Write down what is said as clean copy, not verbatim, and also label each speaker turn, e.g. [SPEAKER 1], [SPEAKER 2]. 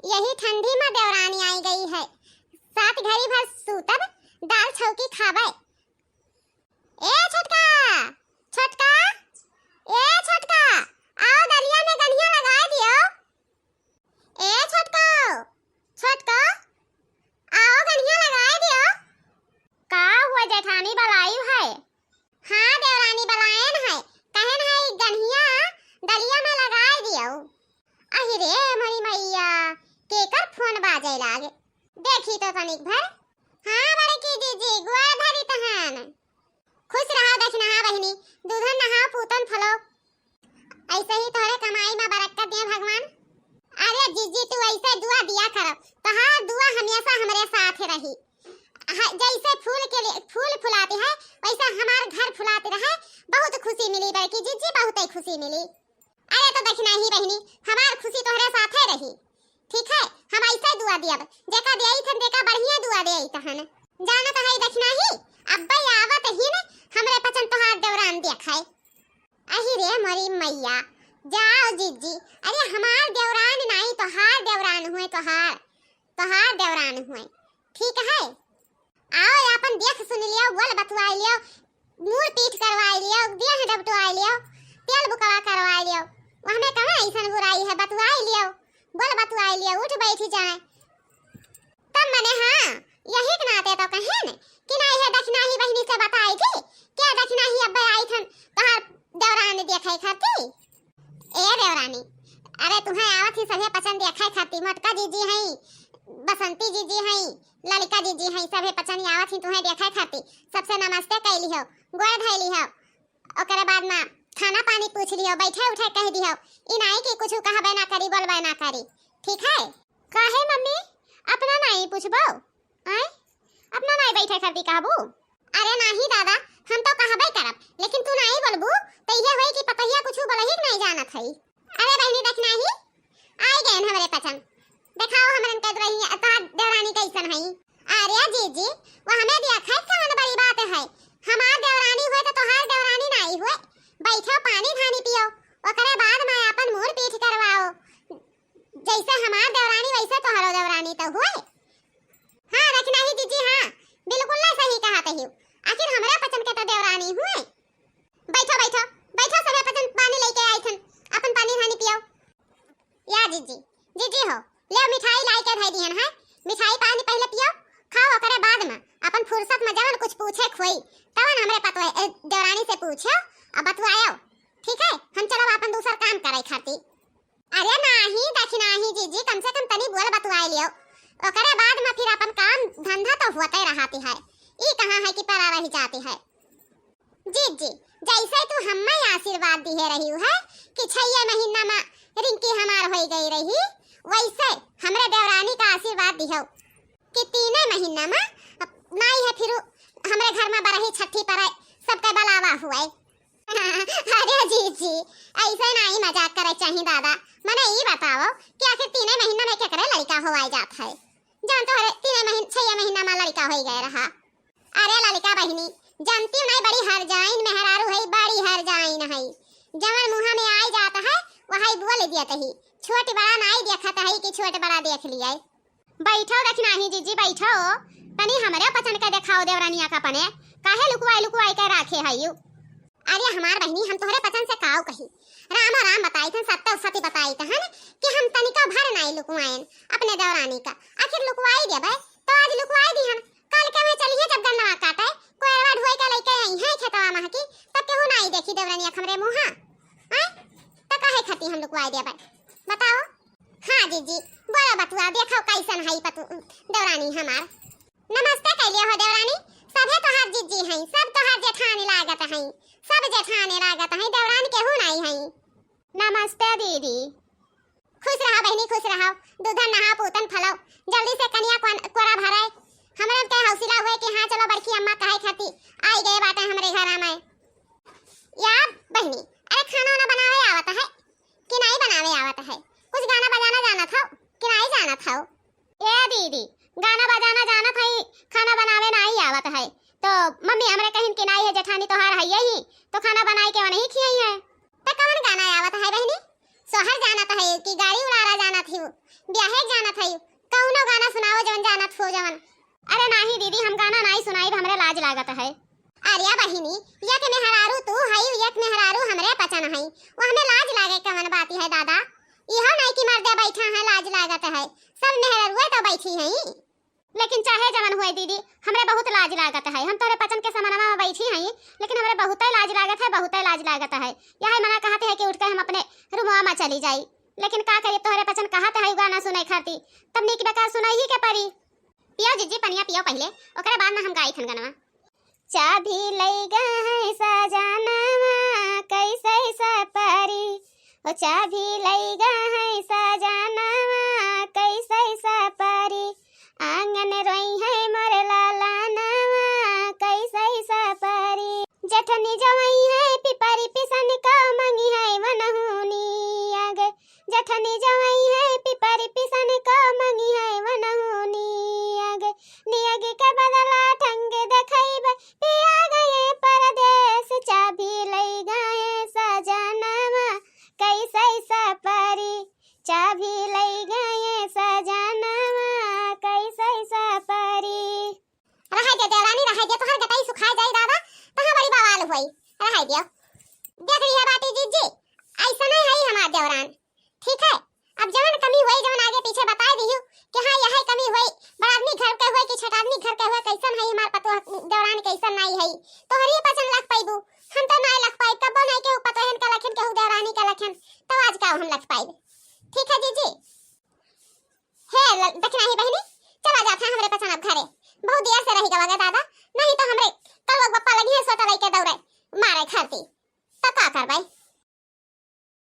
[SPEAKER 1] यही ठंडी में देवरानी आई गई है। साथ घड़ी भर सूतब, दाल छौकी खाबे। ए छोटका, छोटका, ए छोटका, आओ दलिया में गनिया लगा दियो। ए छोटका, छोटका, आओ गनिया लगा दियो। का हुआ जेठानी बलाई है? हाँ देवरानी बलायन है, कहन है गनिया दलिया में लगा दियो। अहि रे मरी मैया, केकर फोन बाजे लागे, देखी तो तनिक भर। हाँ बड़की जीजी गुआ धरी तहन। खुश रहा दखना बहनी, दूधन नहा पूतन फलो, ऐसे ही तोहरे कमाई में बरकत दे भगवान। अरे जीजी तू ऐसे दुआ दिया करो, तोहार दुआ हमेशा हमरे साथ रही। जैसे फूल के लिए फूल फुलाती है वैसा हमार घर फुलाती रहे। बहुत खुशी मिली बड़की जीजी, बहुत ही खुशी मिली। अरे तो दखना ही बहनी, हमार खुशी तोहरे साथ रही। ठीक है, हम ऐसे दुआ दियब, जेका देई थन देका बढ़िया दुआ देई तहन। जाना तो है दखना ही, अब्बे आवत ही ने हमरे पचन तोहार देवरान देखाए। अहि रे मरी मैया, जाओ जीजी। अरे हमार देवरान नहीं, तोहार देवरान हुए, तोहार देवरान हुए। ठीक है, आओ अपन देख सुन लियो, गोल बतवाई लियो, मूर पीठ करवाई लियो, देह डबटवाई लियो, तेल बुकवा करवाई लियो। वहमे कहां ऐसन बुराई है, बतवाई लियो, गोल बतवाई लियो, उठ बैठ जाए तब मने। हां यही के नाते तो कहें कि नहीं है दखना ही बहनी से बताई थी क्या, दखना ही अब्बे आई थन तोहार देवरान देखे खाती। ए देवरानी, अरे तुम्हें आवत ही सभे पसंद देखे खाती। मोटका जीजी हैं, बसंती जीजी हैं, ललिका जीजी हैं, सभे पचन आवत ही तुम्हें देखे खाती। सबसे नमस्ते कहली हो, गोड़ धैली हो, ओकरे बाद में खाना पानी पूछ लियो, बैठे उठे कह दियो। ई नहीं कि कुछ कहबे ना करी, बोलबे ना करी। ठीक है? काहे मम्मी अपना नहीं पूछबो? आय अपना नहीं बैठे करती कहबू? अरे नहीं दादा, हम तो कहबे करब, लेकिन तू नहीं बोलबू तो ये होई कि पतहिया कुछ बोलही नहीं जानत हई। अरे बहनी देखना ही आई गए हमरे पसंद, दिखाओ हमरन के रही तोहार देवरानी कैसन हई। अरे जीजी वो हमें दिया खाए कौन बड़ी बात है, हमार देवरानी हुए तो तोहार देवरानी नहीं हुए। बैठो पानी धानी पियो, ओकरे बाद में अपन मुंह पीठ करवाओ। जैसे हमार देवरानी वैसे तोहारो देवरानी तो हुए। हां रखना ही जीजी, हां बिल्कुल ना सही कहा तही, आखिर हमरे पसंद के तो देवरानी हुए। बैठो बैठो बैठो, सबे पसंद पानी लेके आई थन, अपन पानी धानी पियो। या जीजी, जीजी हो ले मिठाई लाई के धई दिहन है, मिठाई पानी पहले पियो, खाओ, ओकरे बाद में अपन फुर्सत में जवन कुछ पूछे खोई तवन हमरे पतवा देवरानी से पूछो अब बतवाओ। ठीक है, हम चलो अपन दूसरा काम करे खाती। अरे नहीं दखना ही जीजी, कम से कम तनी बोल बतवाई लियो, ओकरे बाद में फिर अपन काम धंधा तो होते रहती है। ई कहां है कि परा रह जाती है। जीजी जैसे तू हमें आशीर्वाद दिए रही है कि 6 महीना में रिंकी हमार हो गई रही, वैसे हमरे देवरानी का आशीर्वाद दियो कि 3 महीना में नहीं है फिर हमरे घर में बरही छठी पर सबके बलावा हुए। अरे जीजी ऐसे नहीं मजाक करे चाहिए दादा, मने ये बताओ कि आखिर 3 महीना में केकरे लड़का होवाई जात है, जान तो 6 महीना में लड़का हो गए रहा। अरे लड़का बहनी जानती नहीं, बड़ी हर जाइन मेहरारू है, बड़ी हर जाइन है, जवन मुंह में आई जाता है वही बोल दिया ही, छोट बड़ा नहीं देखता है कि छोट बड़ा देख लिया। बैठो रखना ही जीजी, बैठो तनी हमरे पसंद के दिखाओ देवरानिया का पने, काहे लुकवाई के राखे है यू। अरे हमार बहनी हम तोहरे पसंद से काऊ कही, राम राम बताई थन, सत्य सती बताई थन कि हम तनिका भर नहीं लुकवाएन अपने देवरानी का। आखिर लुकवाई देबे तो आज लुकवाई दिहन, कल के में चलिए जब गन्ना काटे कोई ढोई के लेके आई है खेतवा में की, तब केहू नहीं देखी देवरानिया हमरे मुंहा हैं, तो काहे खाती हम लुकवाई देबे बताओ। हां जीजी बोलो बतुआ, देखो कैसन है देवरानी हमार। नमस्ते कहलियो हो देवरानी, सभे तोहार जीजी हैं, सब तोहार जेठानी लागत हैं, सब जेठानी लागत हैं, देवरान केहू नहीं हैं। नमस्ते दीदी। खुश रहो बहनी, खुश रहो, दूधन नहा पूतन फलो, जल्दी से कनिया कोरा भराए। हमरे के हौसला हुए कि हां चलो बड़की अम्मा कहे खाती आई गए बाटे हमरे घर में। या बहनी अरे खाना ना बनावे आवत है कि नहीं बनावे आवत है, कुछ गाना बजाना जाना था कि नहीं जाना था? ए दीदी गाना बजाना जाना था, खाना बनावे नहीं आवत है, तो मम्मी हमरे कहिन कि नहीं है जेठानी तोहार है ही, तो खाना बनाई के नहीं खियाई है। तो कौन गाना आवत है बहनी? सोहर जाना तो है कि गाड़ी उड़ारा जाना थी तू ब्याहे जानत हई कौनो गाना सुनाओ जवन जानत हो जवन।
[SPEAKER 2] अरे नाही दीदी हम गाना नहीं सुनाई हमरे लाज लागत है।
[SPEAKER 1] अरे बहिनी यक मेहरारू तू हई यक मेहरारू हमरे पचन हई वो हमें लाज लागे कवन बात है दादा। इहो नहीं कि मर्दे बैठा है लाज लागत है सब मेहरारू तो बैठी हई।
[SPEAKER 2] लेकिन चाहे जवन होए दीदी हमरे बहुत लाज लागत है। हम तोरे पचन के समानमा में बैठी हई लेकिन हमरे बहुत लाज लागत है बहुत लाज लागत है। यही मना कहते है कि उठ के हम अपने रूमवा में चली जाई लेकिन का करिए तोहरे पचन कहते है गाना सुनाई खाती तब निक बेकार सुनाई ही के परी। पियो जीजी पनिया पियो पहले ओकरे बाद में हम गाई थन गनवा।
[SPEAKER 1] चाभी लई गए सजनवा कैसे सपरी ओ चाभी लई गए सजनवा कैसे सपरी आंगन रोई है मोर लाला नवा कैसे सपरी जठनी जवई है पिपरी पिसन का मंगी है वनहुनी आगे जठनी जवई है पिपरी पिसन का मंगी है वनहुनी आगे नियगी के बदला ठंगे देखैब पिया गए परदेश चाभी लई गए सजनवा कैसे सपरी चाभी लई गए सजनवा कैसे सपरी। रह दे देवरानी रह दे तोहर गटाई सुखा जाई दादा तहां बड़ी बवाल होई रह दियो। देख रही है बाटी जीजी ऐसा नहीं है हमार देवरान ठीक है। अब जवन कमी हुई जवन आगे पीछे बता दियो कि हां यही कमी हुई बड़ आदमी घर के हुए कि छोटा आदमी घर के हुए कैसन है हमार पतो देवरान कैसन नहीं है तोहरी पसंद लग पाइबू हम तो नहीं लग पाई कबो नहीं के पतो हन का लखन के देवरानी का लखन तो आज का हम लग पाई ठीक है जीजी। हे देखना ही बहनी चला जाता हमरे पसंद अब घरे बहुत देर से रही गवा दादा नहीं तो हमरे कल बप्पा लगी है सोता लई के दौड़े मारे खाती तो का करबै।